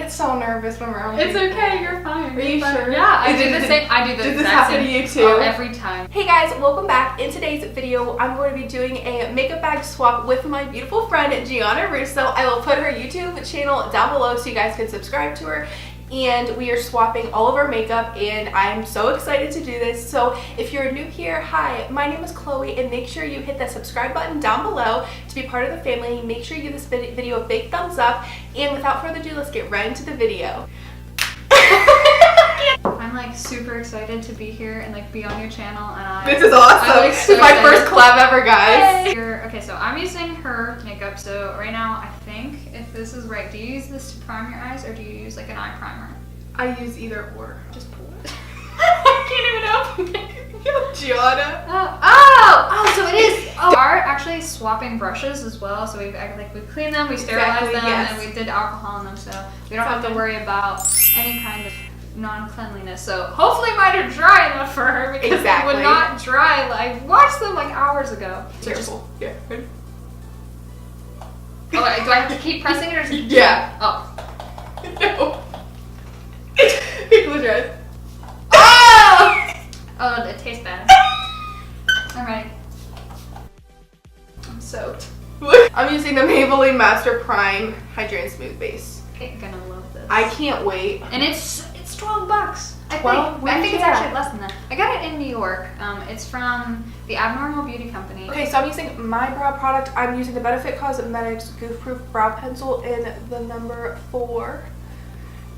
get so nervous when we're on It's people. okay, you're fine. Are you sure? Yeah, I do the same. I do the Does this exact happen same. to you too? Oh, every time. Hey guys, welcome back. In today's video, I'm going to be doing a makeup bag swap with my beautiful friend Gianna Russo. I will put her YouTube channel down below so you guys can subscribe to her. And we are swapping all of our makeup, and I'm so excited to do this. So if you're new here, hi, my name is Chloe, and make sure you hit that subscribe button down below to be part of the family. Make sure you give this video a big thumbs up, and without further ado, let's get right into the video. I'm like super excited to be here and like be on your channel, and This is awesome. I'm, like, This so is my excited. first collab ever, guys. Okay, so I'm using her makeup. So right now, I think if this is right, do you use this to prime your eyes or do you use like an eye primer? I use either or. Just pull it. I can't even open it. Gianna. Oh, so it is. Oh, we are actually swapping brushes as well. So we cleaned them, we sterilized them, yes. and we did alcohol on them, so we don't have to worry about any kind of non-cleanliness. So hopefully mine are dry enough for her, because they would not dry. I washed them like hours ago. So Careful. Yeah. Ready? Oh, do I have to keep pressing it or? Yeah. Oh. No. Close your eyes. Oh! Oh, it tastes bad. I'm ready. I'm soaked. I'm using the Maybelline Master Prime Hydrating Smooth Base. I'm gonna love this. I can't wait. And it's $12. I think it's yeah. actually less than that. I got it in New York. It's from the Abnormal Beauty Company. Okay, so I'm using my brow product. I'm using the Benefit Cosmetics Goof Proof Brow Pencil in the number 4.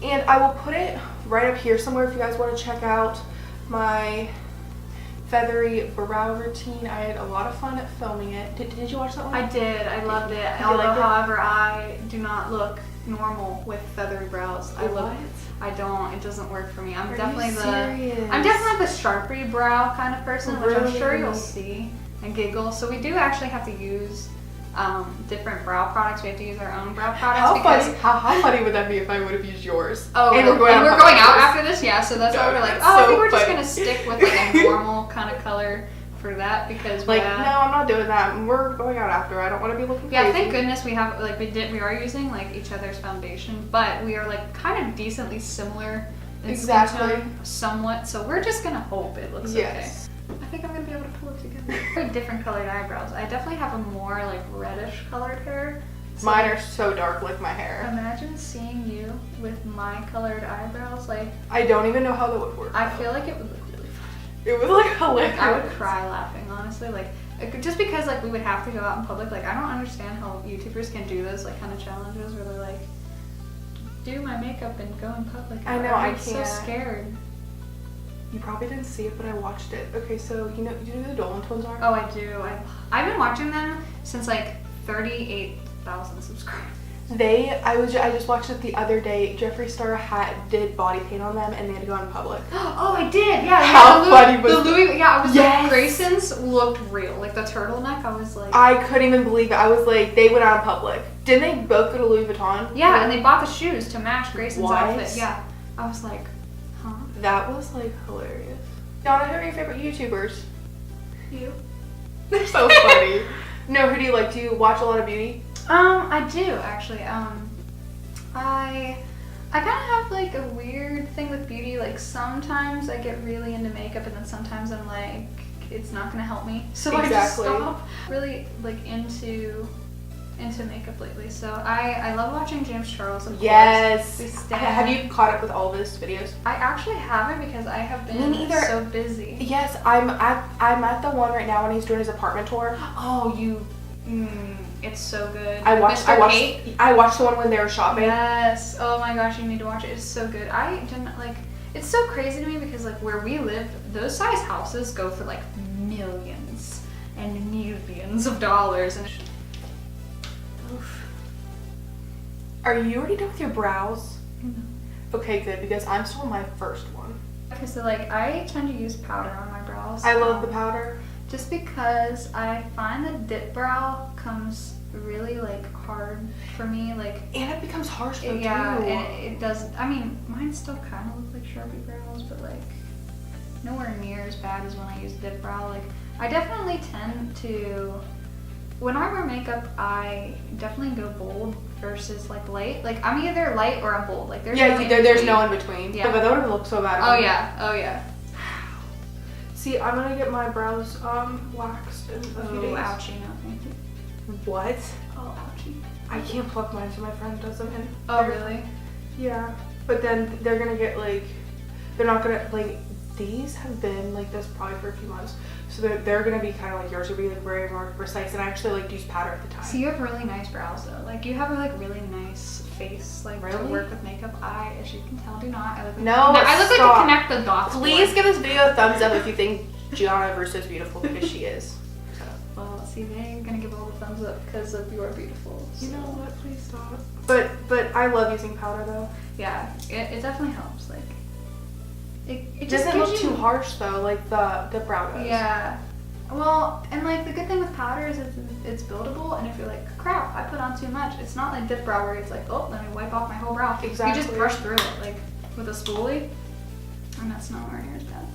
And I will put it right up here somewhere if you guys want to check out my feathery brow routine. I had a lot of fun at filming it. Did you watch that one? I did. I loved it. You Although, liked it? however, I do not look normal with feathery brows. I don't. It doesn't work for me. I'm definitely the Sharpie brow kind of person, which I'm sure you'll see and giggle. So we do actually have to use different brow products. We have to use our own brow products. How funny would that be if I would have used yours? Oh, and we're going out after this? Yeah, so that's why we're like, that's I think so we're just funny. going to stick with like a normal kind of color for that, because no, I'm not doing that. We're going out after. I don't want to be looking crazy. Yeah, thank goodness we have, like, we are using like each other's foundation, but we are like kind of decently similar in skin tone, somewhat, so we're just going to hope it looks okay. I think I'm going to be able to pull it together. Very different colored eyebrows. I definitely have a more like reddish colored hair. So mine are so dark like my hair. Imagine seeing you with my colored eyebrows. Like, I don't even know how that would work. I feel like it would look really fun. It would look hilarious. I would cry laughing, honestly. Like, just because like we would have to go out in public. Like, I don't understand how YouTubers can do those like kind of challenges where they're like, do my makeup and go in public. I know, I I'm can't. so scared. You probably didn't see it, but I watched it. Okay, so you know who the Dolan twins are? Oh, I do. I've been watching them since like 38,000 subscribers. I just watched it the other day. Jeffree Star did body paint on them, and they had to go in public. Oh, I did. Yeah. How funny was the Louis? Yeah, I was yes. like, Grayson's looked real. Like the turtleneck, I was like, I couldn't even believe it. I was like, they went out in public. Didn't they both go to Louis Vuitton? Yeah, and they bought the shoes to match Grayson's What? outfit. Yeah, I was like, huh? That was like hilarious. Donna, who are your favorite YouTubers? You? They're so funny. No, who do you like? Do you watch a lot of beauty? I do actually. I kind of have like a weird thing with beauty. Like sometimes I get really into makeup, and then sometimes I'm like, it's not gonna help me. So I just stop. Really like into makeup lately. So I love watching James Charles. Of yes. course. Have you caught up with all of his videos? I actually haven't, because I have been so busy. Yes, I'm at the one right now when he's doing his apartment tour. Oh, it's so good. I watched the one when they were shopping. Yes. Oh my gosh, you need to watch it. It's so good. I didn't like. It's so crazy to me, because like where we live, those size houses go for like millions and millions of dollars. And oof. Are you already done with your brows? No. Okay, good, because I'm still on my first one. Okay, so like I tend to use powder on my brows. I love the powder. Just because I find the dip brow comes really like hard for me, like, and it becomes harsh though, yeah, too. and it does. I mean, mine still kind of look like Sharpie brows, but like nowhere near as bad as when I use dip brow. Like, I definitely tend to when I wear makeup, I definitely go bold versus like light. Like I'm either light or I'm bold. Like there's there's no in between. Yeah. But that would have looked so bad. Oh yeah. See, I'm gonna get my brows waxed in a few days. Ouchie, no thank you. What? Oh, ouchie. I can't pluck mine, so my friend does them. And Oh really? Yeah, but then they're gonna get like, they're not gonna like. These have been like this probably for a few months, so they're gonna be kind of like yours would be like very more precise, and I actually like use powder at the time. So you have really nice brows though. Like you have a like really nice face like to work with makeup. I, as you can tell, do not. I look like I look like to connect the dots. Please give this video a thumbs up if you think Gianna Russo is beautiful, because she is. So. Well, see, they're gonna give all the thumbs up because of you're beautiful. So. You know what? Please stop. But I love using powder though. Yeah, it definitely helps. Like. It just doesn't look too harsh though, like the brow does. Yeah. Well, and like the good thing with powder is it's buildable, and if you're like, crap, I put on too much, it's not like dip brow where it's like, oh, let me wipe off my whole brow. Exactly. You just brush through it like with a spoolie, and that's nowhere near as bad.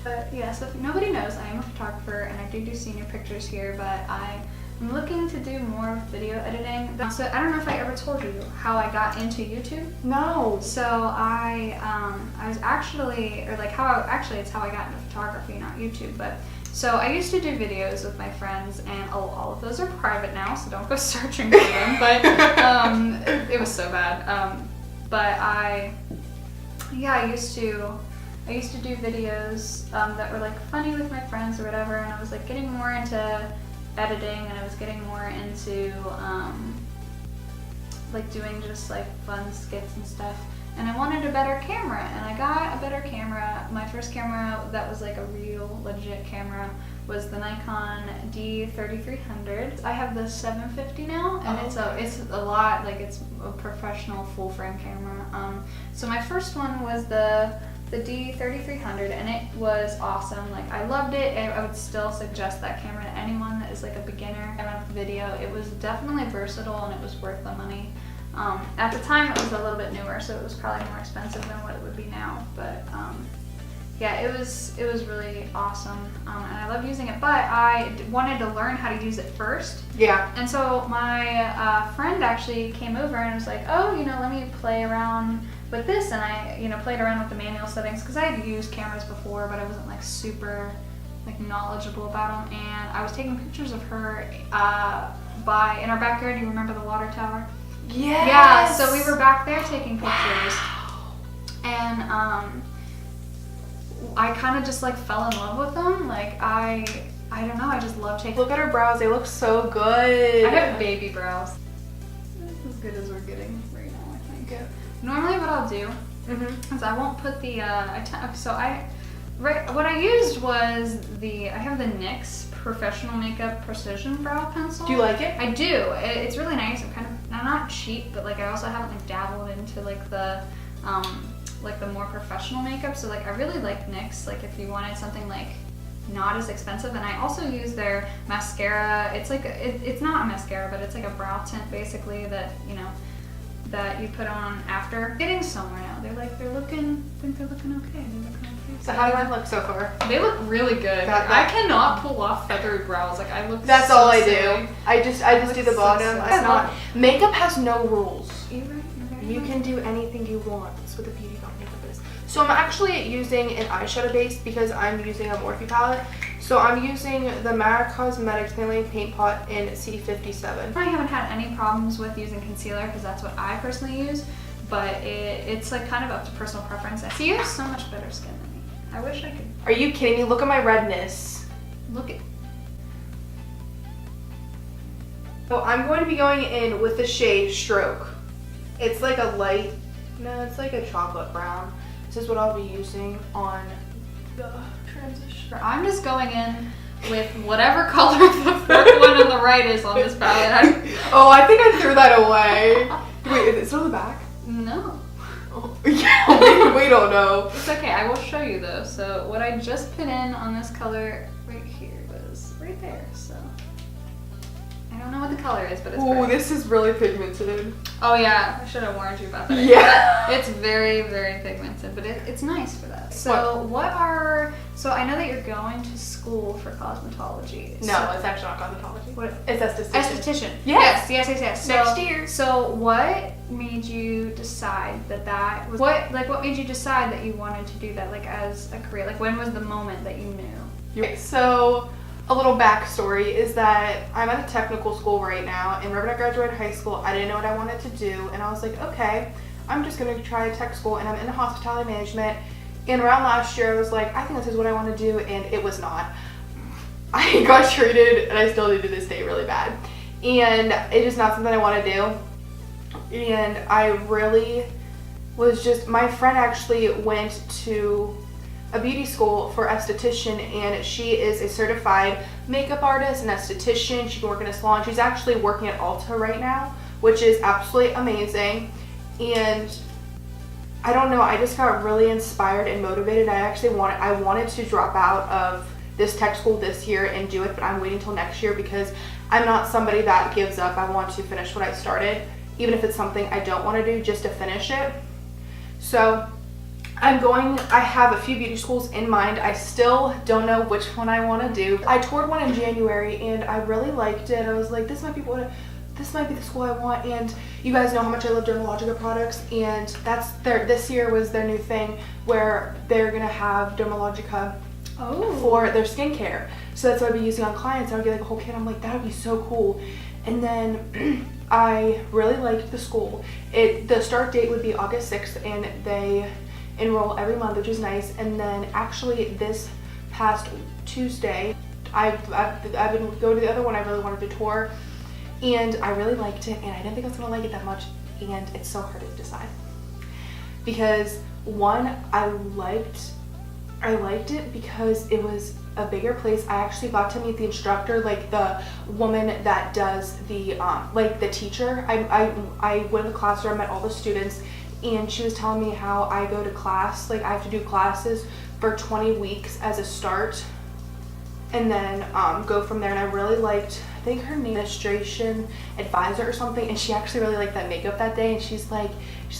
But yeah, so if nobody knows, I am a photographer, and I do senior pictures here, but I'm looking to do more video editing. So I don't know if I ever told you how I got into YouTube. No. So I was actually, or like actually it's how I got into photography, not YouTube, but so I used to do videos with my friends, and all of those are private now, so don't go searching for them, but it was so bad. But I used to do videos that were like funny with my friends or whatever, and I was like getting more into editing, and I was getting more into like doing just like fun skits and stuff, and I wanted a better camera, and I got a better camera. My first camera that was like a real legit camera was the Nikon D3300. I have the 750 now, and it's a lot, like it's a professional full frame camera. So my first one was the D3300, and it was awesome. Like I loved it. I would still suggest that camera to anyone that is like a beginner around video. It was definitely versatile, and it was worth the money. At the time it was a little bit newer, so it was probably more expensive than what it would be now, but yeah, it was really awesome, and I love using it, but I wanted to learn how to use it first. Yeah. And so my friend actually came over and was like, oh, let me play around with this, and I played around with the manual settings, because I had used cameras before, but I wasn't like super like knowledgeable about them, and I was taking pictures of her in our backyard. Do you remember the water tower? Yes. Yeah, so we were back there taking pictures, and I kind of just like fell in love with them. Like I don't know, I just love taking. Look at her brows; they look so good. I have baby brows. That's as good as we're getting right now, I think. Yeah. Normally, what I'll do is I won't put the what I used was I have the NYX Professional Makeup Precision Brow Pencil. Do you like it? I do. It's really nice. I'm not cheap, but like I also haven't like dabbled into like the more professional makeup. So like I really like NYX. Like if you wanted something like not as expensive, and I also use their mascara. It's like it's not a mascara, but it's like a brow tint basically that that you put on after. Getting somewhere now. They're looking okay. So how do I look so far? They look really good. I cannot pull off feathered brows. Like I look. That's so all I silly. do. I just do the bottom. So silly. Makeup has no rules. You're right. You can do anything you want. That's what the beauty about makeup is. So I'm actually using an eyeshadow base because I'm using a Morphe palette. So I'm using the MAC Cosmetics Painting Paint Pot in C57. I haven't had any problems with using concealer because that's what I personally use, but it's like kind of up to personal preference. See, you have so much better skin than me. I wish I could. Are you kidding me? Look at my redness. Look at. So I'm going to be going in with the shade Stroke. It's like a light, no, it's like a chocolate brown. This is what I'll be using on the transition. I'm just going in with whatever color the first one on the right is on this palette. Oh, I think I threw that away. Wait, is it still on the back? No. Oh, yeah, we don't know. It's okay, I will show you though. So what I just put in on this color right here was right there, so. I don't know what the color is, but it's Ooh, great. this is really pigmented. Oh yeah, I should have warned you about that. Yeah. It's very, very pigmented, but it's nice for that. So so I know that you're going to school for cosmetology. No, So, it's actually not cosmetology. what? It's esthetician. Esthetician. Yes. Yes. So, Next year. So what made you decide that was what made you decide that you wanted to do that like as a career? Like when was the moment that you knew? Okay, so a little backstory is that I'm at a technical school right now, and right when I graduated high school, I didn't know what I wanted to do, and I was like, okay, I'm just gonna try tech school, and I'm in hospitality management. And around last year, I was like, I think this is what I want to do, and it was not. I got treated, and I still do to this day, really bad. And it's just not something I want to do. And I really was just, my friend actually went to a beauty school for esthetician, and she is a certified makeup artist and esthetician. She can work in a salon. She's actually working at Ulta right now, which is absolutely amazing. And I don't know, I just got really inspired and motivated. I wanted to drop out of this tech school this year and do it, but I'm waiting till next year because I'm not somebody that gives up. I want to finish what I started, even if it's something I don't want to do, just to finish it. So I have a few beauty schools in mind. I still don't know which one I want to do. I toured one in January and I really liked it. I was like, this might be the school I want. And you guys know how much I love Dermalogica products, and this year was their new thing where they're gonna have Dermalogica for their skincare. So that's what I'd be using on clients. I would get like a whole kit. I'm like, that would be so cool. And then I really liked the school. The start date would be August 6th, and they enroll every month, which is nice. And then actually this past Tuesday, I've been going to the other one I really wanted to tour, and I really liked it, and I didn't think I was gonna like it that much, and it's so hard to decide. Because one, I liked it because it was a bigger place. I actually got to meet the instructor, like the woman that does the like the teacher. I went to the classroom, met all the students, and she was telling me how I go to class, like I have to do classes for 20 weeks as a start, and then go from there. And I really liked, I think her name, administration advisor or something, and she actually really liked that makeup that day, and she's like,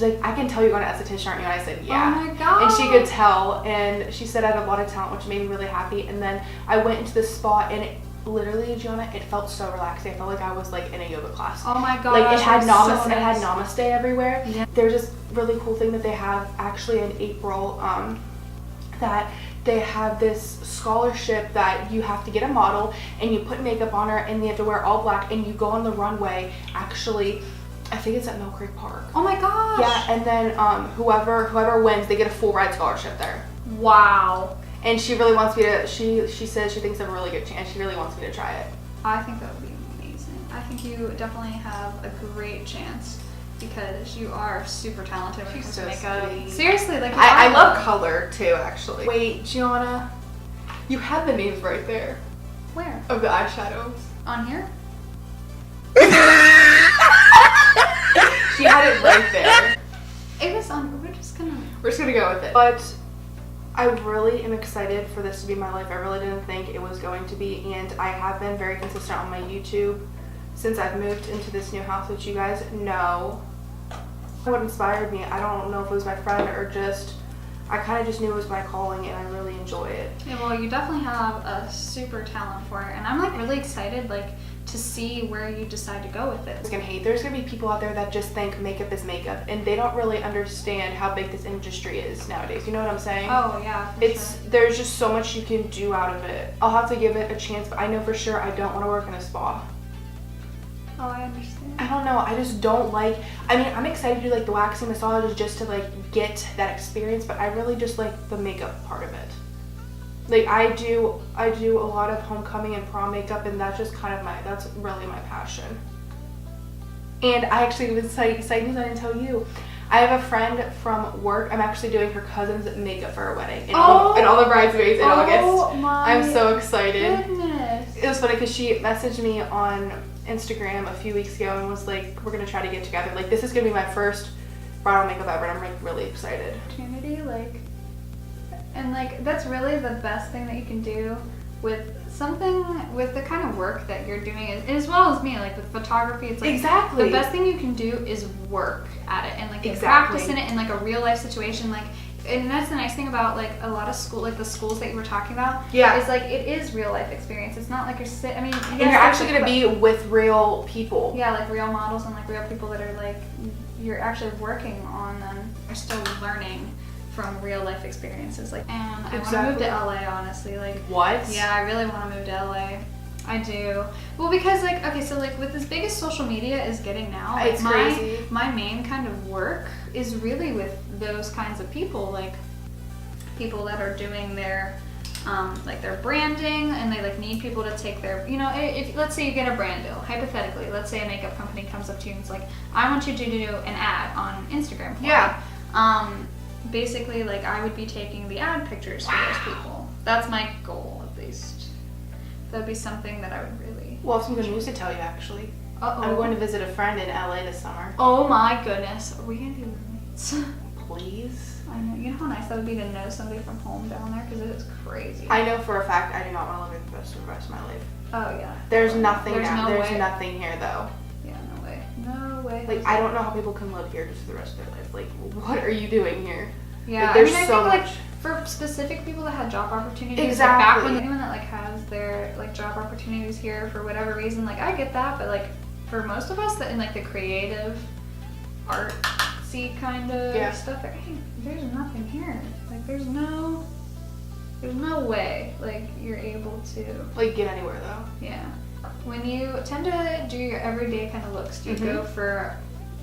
I can tell you're going to esthetician, aren't you? And I said, yeah. Oh my god. And she could tell, and she said I had a lot of talent, which made me really happy. And then I went into the spa, and literally, Gianna, it felt so relaxing. I felt like I was like in a yoga class. Oh my god. Like it had namaste, so it had nice. namaste everywhere. Yeah. There's this really cool thing that they have actually in April, that they have this scholarship that you have to get a model and you put makeup on her and you have to wear all black and you go on the runway. Actually, I think it's at Mill Creek Park. Oh my gosh. Yeah, and then whoever wins, they get a full ride scholarship there. Wow. And she really wants me to, she says she thinks I have a really good chance. She really wants me to try it. I think that would be amazing. I think you definitely have a great chance because you are super talented when it comes to makeup. Sweet. Seriously, like I love color too, actually. Wait, Gianna, you have the names right there Where? of the eyeshadows. On here? She had it right there. It was on, we're just gonna go with it. But I really am excited for this to be my life. I really didn't think it was going to be, and I have been very consistent on my YouTube since I've moved into this new house, which you guys know. What inspired me, I don't know if it was my friend or just, I kind of just knew it was my calling, and I really enjoy it. Yeah, well, you definitely have a super talent for it, and I'm like really excited to see where you decide to go with it. There's gonna be people out there that just think makeup is makeup, and they don't really understand how big this industry is nowadays. You know what I'm saying? Oh yeah, there's just so much you can do out of it. I'll have to give it a chance, but I know for sure I don't want to work in a spa. Oh, I understand. I don't know, I just don't like, I mean, I'm excited to do like the waxing massages just to like get that experience, but I really just like the makeup part of it. Like I do a lot of homecoming and prom makeup, and that's just kind of that's really my passion. And I actually was excited news I didn't tell you. I have a friend from work. I'm actually doing her cousin's makeup for her wedding, and all the bridesmaids in August. I'm so excited. Goodness. It was funny because she messaged me on Instagram a few weeks ago and was like, we're gonna try to get together. Like, this is gonna be my first bridal makeup ever, and I'm like really excited. Opportunity, and like that's really the best thing that you can do with something, with the kind of work that you're doing, as well as me, like with photography, it's like exactly the best thing you can do is work at it and like get exactly. practice in it in like a real life situation. Like, and that's the nice thing about like a lot of school, like the schools that you were talking about. Yeah. It's like it is real life experience. It's not like you're I mean, yes, and you're actually going to be with real people. Yeah, like real models and like real people that are like, you're actually working on them. You're still learning from real life experiences. Like, and I want to move to LA, honestly. Like, what? Yeah, I really want to move to LA. I do. Well, because like, okay, so like with as big as social media is getting now, like, it's crazy. My main kind of work is really with those kinds of people, like people that are doing their like their branding, and they like need people to take their, you know, if let's say you get a brand deal, hypothetically, let's say a makeup company comes up to you and it's like, I want you to do an ad on Instagram for me. Basically, like I would be taking the ad pictures for those people. That's my goal, at least. That'd be something that I would really. Well, I have some good news to tell you, actually. Uh-oh. I'm going to visit a friend in LA this summer. Oh my goodness. Are we gonna be roommates? Please? I know. You know how nice that would be to know somebody from home down there? Because it is crazy. I know for a fact I do not want to live there the rest of my life. Oh, yeah. There's nothing There's now. no There's way. nothing here, though. Yeah, no way. No way. Like, I don't know how people can live here just for the rest of their life. Like, what are you doing here? Yeah, like, there's I so think much. like for specific people that had job opportunities, Exactly. like back when anyone that like has their like job opportunities here for whatever reason, like I get that, but like for most of us that in like the creative, artsy kind of stuff, like hey, there's nothing here. Like there's no way like you're able to like get anywhere though. Yeah. When you tend to do your everyday kind of looks, do you go for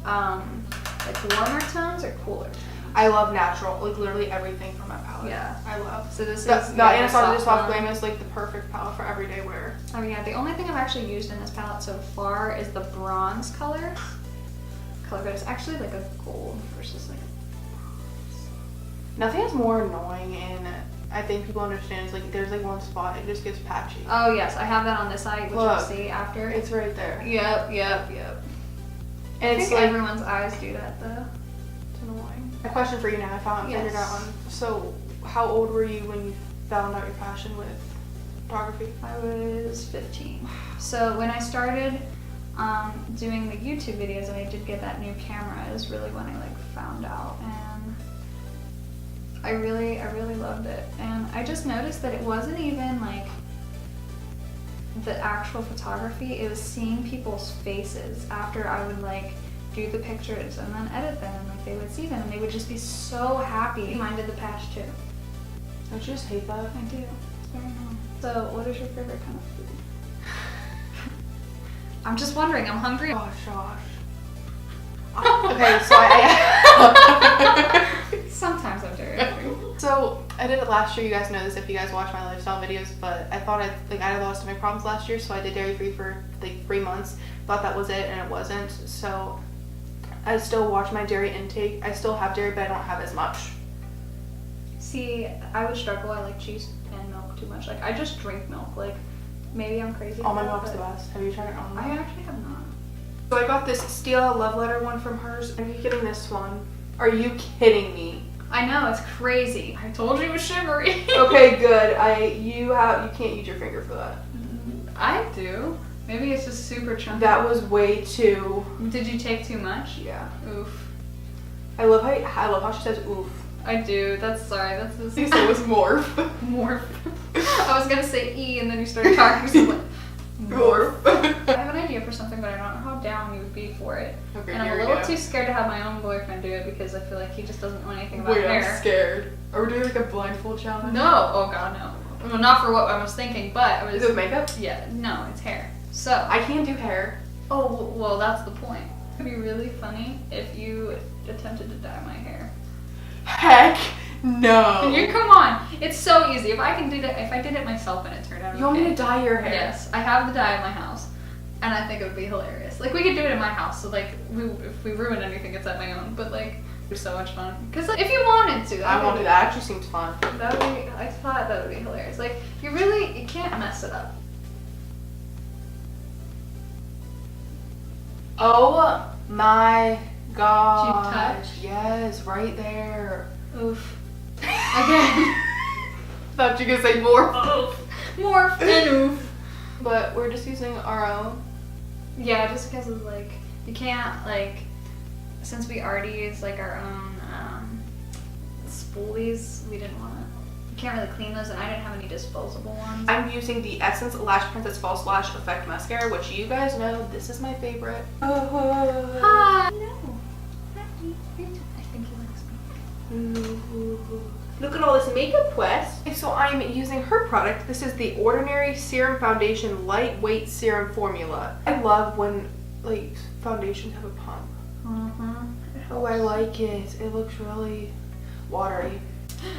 like warmer tones or cooler tones? I love natural, like literally everything from my palette. Yeah. I love. So this is the Anastasia Soft one. Glam is like the perfect palette for everyday wear. Oh yeah, the only thing I've actually used in this palette so far is the bronze color. Color code is actually like a gold versus like a bronze. Nothing is more annoying, and I think people understand is like there's like one spot it just gets patchy. Oh yes, I have that on this side, which Look, you'll see after. It's right there. Yep. And I it's think like everyone's eyes do that though. It's annoying. A question for you now. I found figured out one. So, how old were you when you found out your passion with photography? I was 15. So when I started doing the YouTube videos and I did get that new camera, it was really when I like found out, and I really loved it. And I just noticed that it wasn't even like the actual photography, it was seeing people's faces after I would like do the pictures and then edit them, and like they would see them and they would just be so happy. Mine did the patch too. Don't you just hate that? I do. It's very annoying. So what is your favorite kind of food? I'm just wondering, I'm hungry. Oh gosh. Okay, so I Sometimes I'm very hungry. So I did it last year. You guys know this if you guys watch my lifestyle videos, but I thought I had a lot of stomach problems last year, so I did dairy free for like 3 months. Thought that was it, and it wasn't. So I still watch my dairy intake. I still have dairy, but I don't have as much. See, I would struggle. I like cheese and milk too much. Like I just drink milk. Like maybe I'm crazy. Almond milk's the best. Have you tried almond milk? I actually have not. So I got this Stila Love Letter one from hers. Are you getting this one? Are you kidding me? I know, it's crazy. I told you it was sugary. Okay, good. You can't use your finger for that. I do. Maybe it's just super chunky. That was way too. Did you take too much? Yeah. Oof. I love how she says oof. I do. That's this. You said it was morph. Morph. I was gonna say E and then you started talking so like Morph. I have an idea for something, but I don't know how down you would be for it. Okay, and I'm a little too scared to have my own boyfriend do it because I feel like he just doesn't know anything about hair. I'm scared. Are we doing like a blindfold challenge? No. Oh god, no. Well, not for what I was thinking, but I was. Is it makeup? Yeah. No, it's hair. So. I can't do hair. Oh well, that's the point. It'd be really funny if you attempted to dye my hair. Heck no. You come on. It's so easy. If I did it myself and it turned out okay. You want me to dye your hair? Yes, I have the dye in my house, and I think it would be hilarious. Like we could do it in my house. So like, if we ruin anything, it's at my own. But like, it's so much fun. Because like, if you wanted to, I want to. That actually seems fun. I thought that would be hilarious. Like you can't mess it up. Oh my gosh. Did you touch? Yes, right there. Oof. Again. Thought you were gonna say more. Oof. Morph. But we're just using our own. Yeah, just because of like, you can't like, since we already use like our own spoolies, we didn't want to, you can't really clean those, and I didn't have any disposable ones. I'm using the Essence Lash Princess False Lash Effect Mascara, which you guys know, this is my favorite. Hi. No. I think he likes me. Look at all this makeup quest. Okay, so I'm using her product. This is the Ordinary Serum Foundation Lightweight Serum Formula. I love when like foundations have a pump. Oh, I like it. It looks really watery.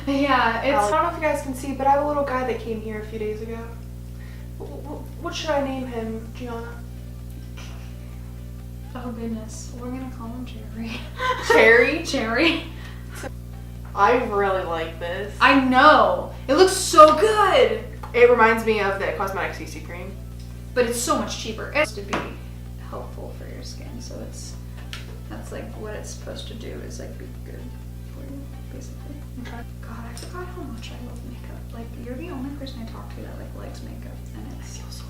Yeah, it's. I don't know if you guys can see, but I have a little guy that came here a few days ago. What should I name him, Gianna? Oh goodness, we're gonna call him Jerry. Cherry? Cherry. I really like this. I know. It looks so good. It reminds me of the Cosmetic CC cream. But it's so much cheaper. It's to be helpful for your skin, so that's like what it's supposed to do, is like be good for you, basically. Okay. God, I forgot how much I love makeup. Like, you're the only person I talk to that like likes makeup, and it feels so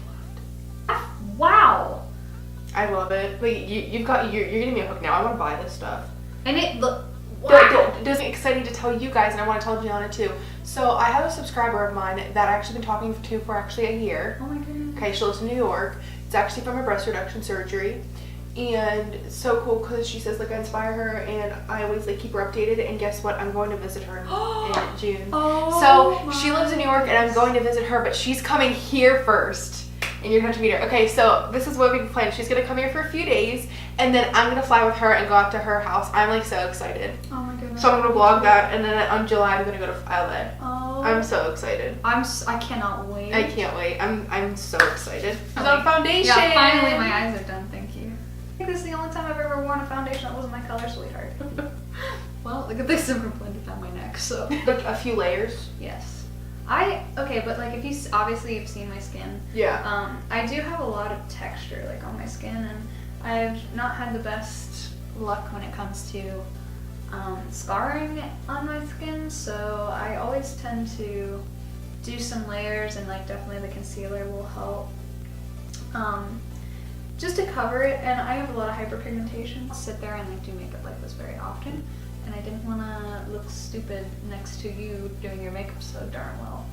loved. Wow. I love it. Wait, you're getting me a hook now. I want to buy this stuff. And it look. Wow. It's exciting to tell you guys, and I want to tell Gianna too. So I have a subscriber of mine that I've actually been talking to for actually a year. Oh my goodness. Okay, she lives in New York. It's actually from her breast reduction surgery. And it's so cool because she says like I inspire her, and I always like keep her updated. And guess what? I'm going to visit her in June. Oh, so she lives in New York, and I'm going to visit her, but she's coming here first. And you're going to meet her. Okay, so this is what we've been planning. She's going to come here for a few days, and then I'm going to fly with her and go out to her house. I'm like so excited. Oh my goodness. So I'm going to vlog that, and then on July I'm going to go to LA. Oh. I'm so excited. I cannot wait. I can't wait. I'm so excited. The foundation. Yeah, finally my eyes are done. Thank you. I think this is the only time I've ever worn a foundation that wasn't my color, sweetheart. Well, look at this super blended down my neck. So a few layers. Yes. Okay, but like if you obviously you've seen my skin. Yeah. I do have a lot of texture like on my skin, and I've not had the best luck when it comes to scarring on my skin. So I always tend to do some layers, and like definitely the concealer will help. Just to cover it, and I have a lot of hyperpigmentation. I'll sit there and like do makeup like this very often. And I didn't want to look stupid next to you doing your makeup so darn well.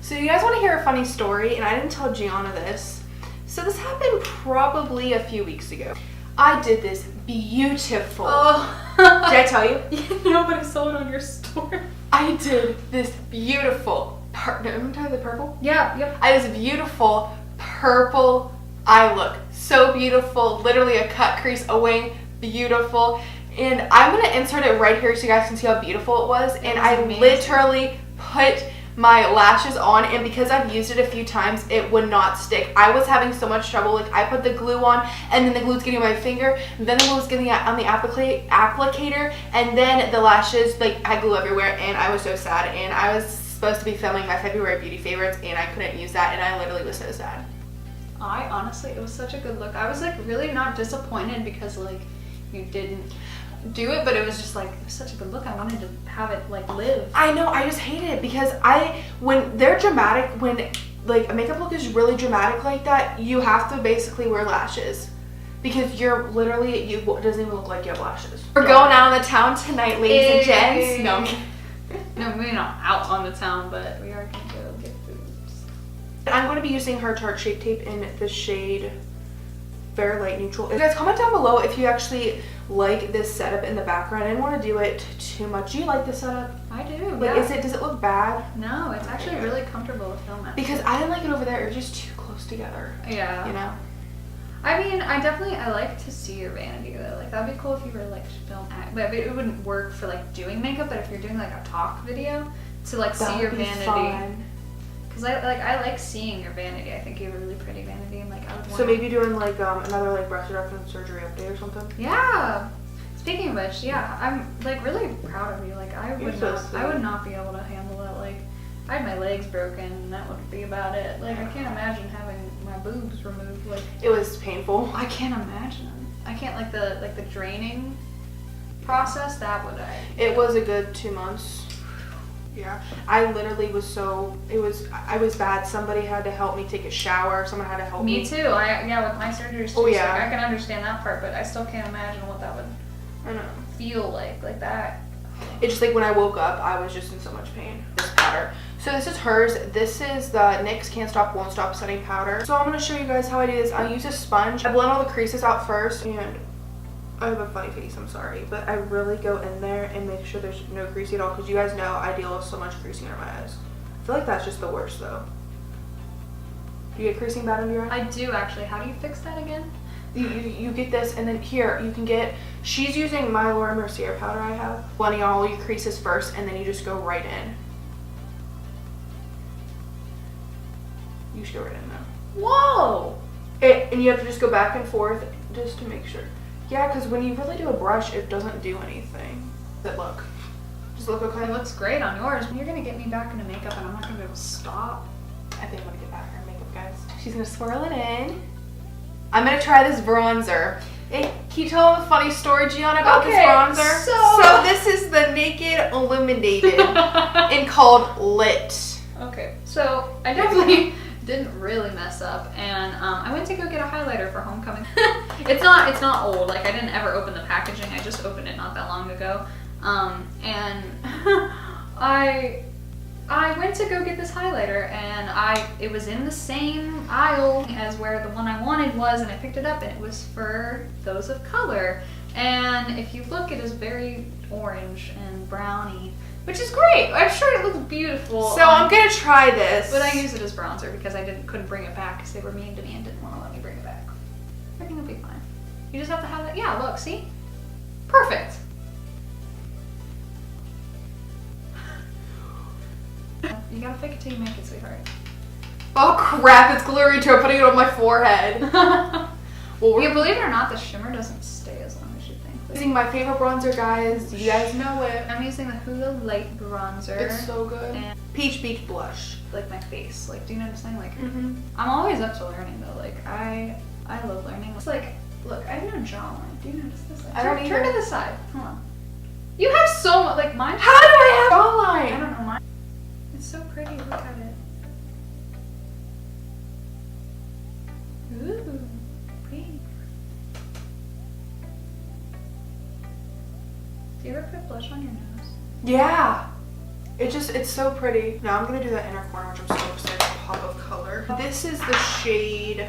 So you guys want to hear a funny story, and I didn't tell Gianna this. So this happened probably a few weeks ago. I did this beautiful. Oh. Did I tell you? Yeah, no, but I saw it on your story. I did this beautiful. Am I talking the purple? Yeah. Yep. I had this beautiful purple eye look. So beautiful. Literally a cut crease, a wing, beautiful. And I'm going to insert it right here so you guys can see how beautiful it was. And I literally put my lashes on, and because I've used it a few times, it would not stick. I was having so much trouble. Like, I put the glue on, and then the glue's getting on my finger, then the glue was getting on the applicator, and then the lashes, like, had glue everywhere, and I was so sad. And I was supposed to be filming my February beauty favorites, and I couldn't use that, and I literally was so sad. I honestly, it was such a good look. I was, like, really not disappointed because, like, you didn't do it, but it was just like, it was such a good look. I wanted to have it like live. I know, I just hate it because when they're dramatic, when like a makeup look is really dramatic like that, you have to basically wear lashes because you're literally, it doesn't even look like you have lashes. We're going out on the town tonight, ladies and gents. No, maybe not out on the town, but we are gonna go get boobs. I'm going to be using her Tarte Shape Tape in the shade Fair Light Neutral. You guys comment down below if you actually like this setup in the background. I didn't want to do it too much. Do you like this setup? I do. Like, yeah. does it look bad? No, it's actually really comfortable to film at. Because I didn't like it over there. It was just too close together. Yeah. You know? I mean, I like to see your vanity though. Like, that'd be cool if you were like film at, but it wouldn't work for like doing makeup. But if you're doing like a talk video, to like see your vanity. Fun. Cause I like seeing your vanity. I think you have a really pretty vanity, and like I would want. So maybe doing like another like breast reduction surgery update or something. Yeah. Speaking of which, yeah, I'm like really proud of you. Like I would not be able to handle that. Like I had my legs broken, and that would be about it. Like I can't imagine having my boobs removed. Like it was painful. I can't imagine. I can't like the draining process. That would It was a good 2 months. Yeah, I literally was I was bad. Somebody had to help me take a shower. Someone had to help me. Me too. Yeah, with my surgeries too. Oh yeah. Like, I can understand that part, but I still can't imagine what that would feel like that. It's just like when I woke up, I was just in so much pain. This powder. So this is hers. This is the NYX Can't Stop Won't Stop setting powder. So I'm going to show you guys how I do this. I use a sponge. I blend all the creases out first, and I have a funny face, I'm sorry, but I really go in there and make sure there's no creasing at all, because you guys know I deal with so much creasing under my eyes. I feel like that's just the worst though. Do you get creasing bad under your eye? I do actually. How do you fix that again? You get this, and then here you can get, she's using my Laura Mercier powder I have. Blending all your creases first, and then you just go right in. You should go right in now. Whoa! And you have to just go back and forth just to make sure. Yeah, because when you really do a brush, it doesn't do anything. But look. Does it look okay? It looks great on yours. You're going to get me back into makeup and I'm not going to be able to stop. I think I'm going to get back her makeup, guys. She's going to swirl it in. I'm going to try this bronzer. Hey, can you tell them a funny story, Gianna, about this bronzer? So this is the Naked Illuminated and called Lit. Okay, so I definitely didn't really mess up, and I went to go get a highlighter for homecoming. It's not old. Like, I didn't ever open the packaging. I just opened it not that long ago, and I went to go get this highlighter, and it was in the same aisle as where the one I wanted was, and I picked it up, and it was for those of color. And if you look, it is very orange and browny, which is great. I'm sure it looks beautiful. So I'm gonna try this. But I use it as bronzer because I couldn't bring it back because they were mean to me and didn't want to let me bring it back. Everything will be fine. You just have to have that. Yeah, look, see? Perfect. You gotta fake it till you make it, sweetheart. Oh crap, it's glurry too. I'm putting it on my forehead. Well, yeah, believe it or not, the shimmer doesn't stay as long as you think. Using my favorite bronzer, guys. You guys know it. I'm using the Hoola Light Bronzer. It's so good. And Peach Beach Blush. Like my face. Like, do you know what I'm saying? Like, I'm always up to learning though. Like, I love learning. It's like, look, I have no jawline. Do you notice this? Like, I don't turn to the side. Hold on. You have so much, like mine. How do I have jawline? I don't know mine. It's so pretty. Look at it. Ooh, pretty. Do you ever put blush on your nose? Yeah. It's so pretty. Now I'm gonna do that inner corner, which I'm so excited to pop of color. This is the shade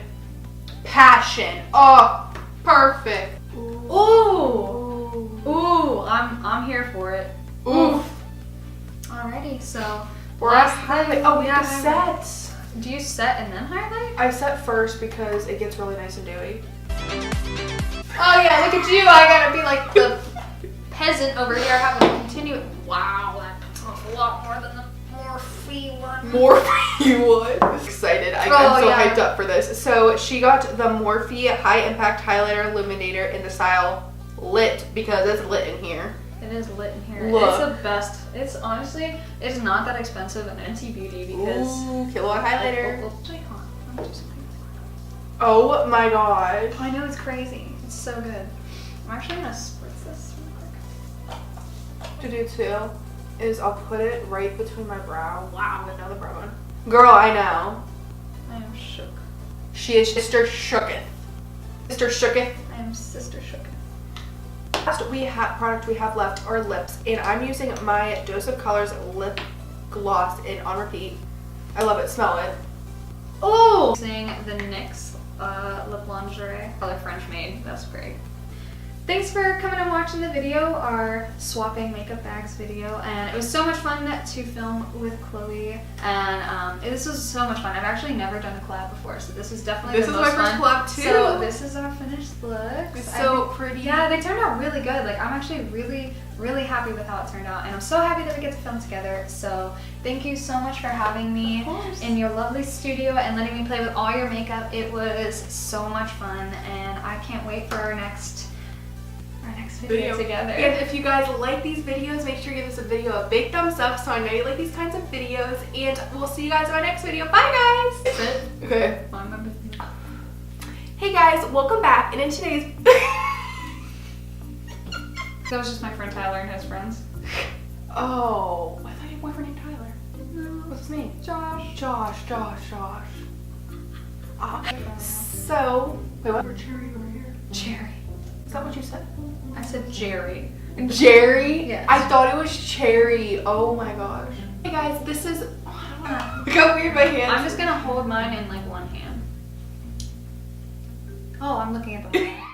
Passion. Oh, perfect. Ooh. Ooh, I'm here for it. Oof. Alrighty, so We're at highlight. Oh, we have highlight. sets. Do you set and then highlight? I set first because it gets really nice and dewy. Oh yeah, look at you. I gotta be like the peasant over here having to continue. Wow, that's a lot more than the Morphe one. Morphe one. Excited. I'm so hyped up for this. So she got the Morphe High Impact Highlighter Illuminator in the style Lit because it's lit in here. It is lit in here. Look. It's the best. It's honestly, it's not that expensive in NC Beauty because. Ooh, kilowatt highlighter. I'm just Oh my god. I know, it's crazy. It's so good. I'm actually gonna spritz this real quick. To do too is I'll put it right between my brow. Wow, and another brow one. Girl, I know. I am shook. She is Sister Shooketh. Sister Shooketh. I am Sister Shook. Last product we have left are lips, and I'm using my Dose of Colors lip gloss in On Repeat. I love it. Smell it. Oh! Using the NYX lip lingerie, color French maid. That's great. Thanks for coming and watching the video, our swapping makeup bags video, and it was so much fun to film with Chloe, and this was so much fun. I've actually never done a collab before, so this is definitely the most fun. This is my first collab too. So this is our finished look. It's so pretty. Yeah, they turned out really good. Like, I'm actually really happy with how it turned out, and I'm so happy that we get to film together. So thank you so much for having me in your lovely studio and letting me play with all your makeup. It was so much fun, and I can't wait for our next video together. And if you guys like these videos, make sure you give this video a big thumbs up so I know you like these kinds of videos, and we'll see you guys in our next video. Bye guys! Okay. Hey guys, welcome back, and in today's That was just my friend Tyler and his friends. Oh, I thought your boyfriend named Tyler. No. What's his name? Josh. Josh. So, wait, what? Cherry over here. Cherry. Is that what you said? I said Jerry. Jerry? Yes. I thought it was cherry. Oh my gosh. Hey guys, this is. Look how weird my hands. I'm just gonna hold mine in like one hand. Oh, I'm looking at the wall.